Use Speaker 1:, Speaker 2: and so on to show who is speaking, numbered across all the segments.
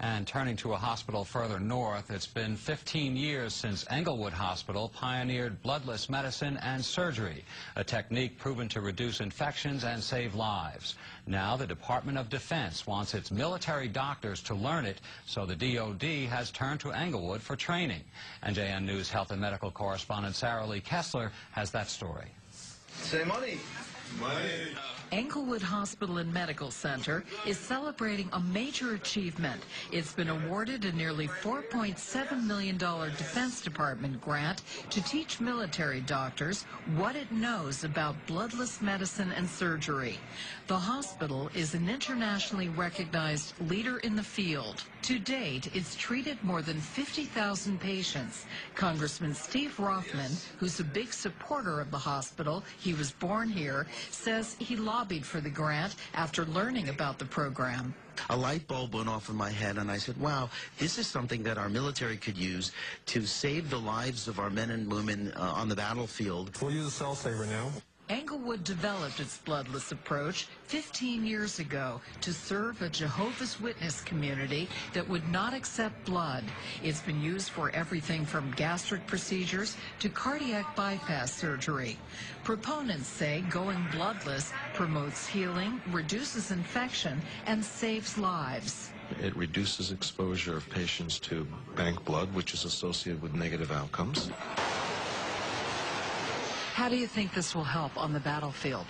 Speaker 1: And turning to a hospital further north, it's been 15 years since Englewood Hospital pioneered bloodless medicine and surgery, a technique proven to reduce infections and save lives. Now the Department of Defense wants its military doctors to learn it, so the DoD has turned to Englewood for training. NJN News health and medical correspondent Sarah Lee Kessler has that story.
Speaker 2: Say money. Money.
Speaker 3: Englewood Hospital and Medical Center is celebrating a major achievement. It's been awarded a nearly $4.7 million Defense Department grant to teach military doctors what it knows about bloodless medicine and surgery. The hospital is an internationally recognized leader in the field. To date, it's treated more than 50,000 patients. Congressman Steve Rothman, who's a big supporter of the hospital, he was born here, says he lobbied for the grant after learning about the program.
Speaker 4: A light bulb went off in my head, and I said, wow, this is something that our military could use to save the lives of our men and women on the battlefield.
Speaker 5: We'll use a cell saver now.
Speaker 3: Englewood developed its bloodless approach 15 years ago to serve a Jehovah's Witness community that would not accept blood. It's been used for everything from gastric procedures to cardiac bypass surgery. Proponents say going bloodless promotes healing, reduces infection, and saves lives.
Speaker 6: It reduces exposure of patients to bank blood, which is associated with negative outcomes.
Speaker 3: How do you think this will help on the battlefield?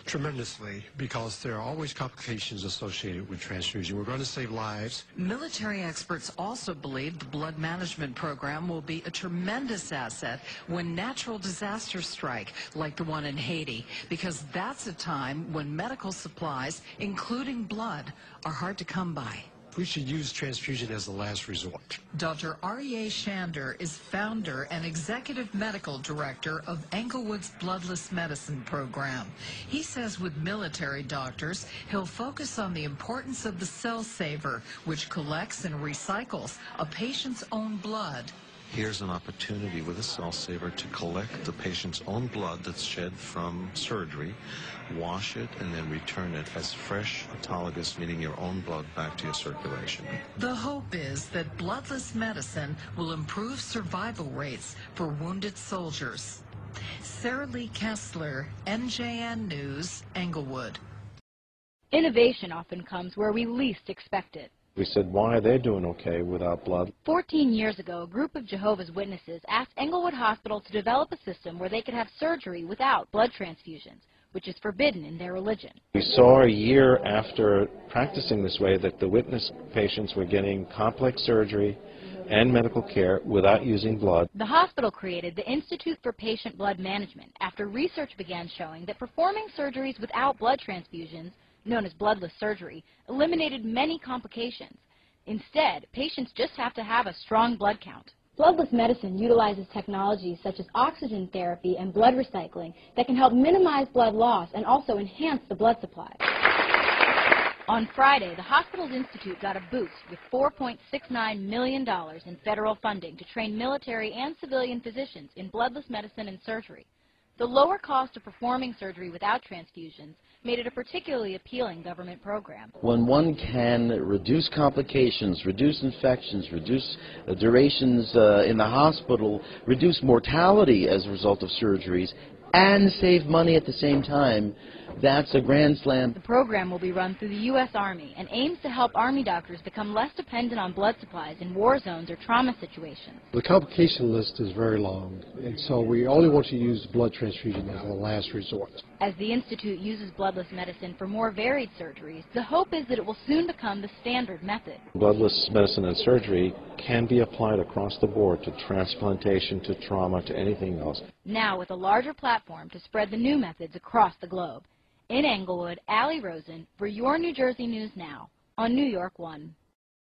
Speaker 5: Tremendously, because there are always complications associated with transfusion. We're going to save lives.
Speaker 3: Military experts also believe the blood management program will be a tremendous asset when natural disasters strike, like the one in Haiti, because that's a time when medical supplies, including blood, are hard to come by.
Speaker 5: We should use transfusion as the last resort.
Speaker 3: Dr. Aryeh Shander is founder and executive medical director of Englewood's Bloodless Medicine Program. He says with military doctors, he'll focus on the importance of the cell saver, which collects and recycles a patient's own blood.
Speaker 6: Here's an opportunity with a cell saver to collect the patient's own blood that's shed from surgery, wash it, and then return it as fresh, autologous, meaning your own blood back to your circulation.
Speaker 3: The hope is that bloodless medicine will improve survival rates for wounded soldiers. Sarah Lee Kessler, NJN News, Englewood.
Speaker 7: Innovation often comes where we least expect it.
Speaker 8: We said, why are they doing okay without blood?
Speaker 7: 14 years ago, a group of Jehovah's Witnesses asked Englewood Hospital to develop a system where they could have surgery without blood transfusions, which is forbidden in their religion.
Speaker 8: We saw a year after practicing this way that the witness patients were getting complex surgery and medical care without using blood.
Speaker 7: The hospital created the Institute for Patient Blood Management after research began showing that performing surgeries without blood transfusions, known as bloodless surgery, eliminated many complications. Instead, patients just have to have a strong blood count.
Speaker 9: Bloodless medicine utilizes technologies such as oxygen therapy and blood recycling that can help minimize blood loss and also enhance the blood supply.
Speaker 7: On Friday, the hospital's institute got a boost with $4.69 million in federal funding to train military and civilian physicians in bloodless medicine and surgery. The lower cost of performing surgery without transfusions made it a particularly appealing government program.
Speaker 10: When one can reduce complications, reduce infections, reduce durations in the hospital, reduce mortality as a result of surgeries, and save money at the same time, that's a grand slam.
Speaker 7: The program will be run through the U.S. Army and aims to help Army doctors become less dependent on blood supplies in war zones or trauma situations.
Speaker 5: The complication list is very long, and so we only want to use blood transfusion as a last resort.
Speaker 7: As the Institute uses bloodless medicine for more varied surgeries, the hope is that it will soon become the standard method.
Speaker 8: Bloodless medicine and surgery can be applied across the board to transplantation, to trauma, to anything else.
Speaker 7: Now with a larger platform to spread the new methods across the globe. In Englewood, Allie Rosen for your New Jersey News Now on New York One.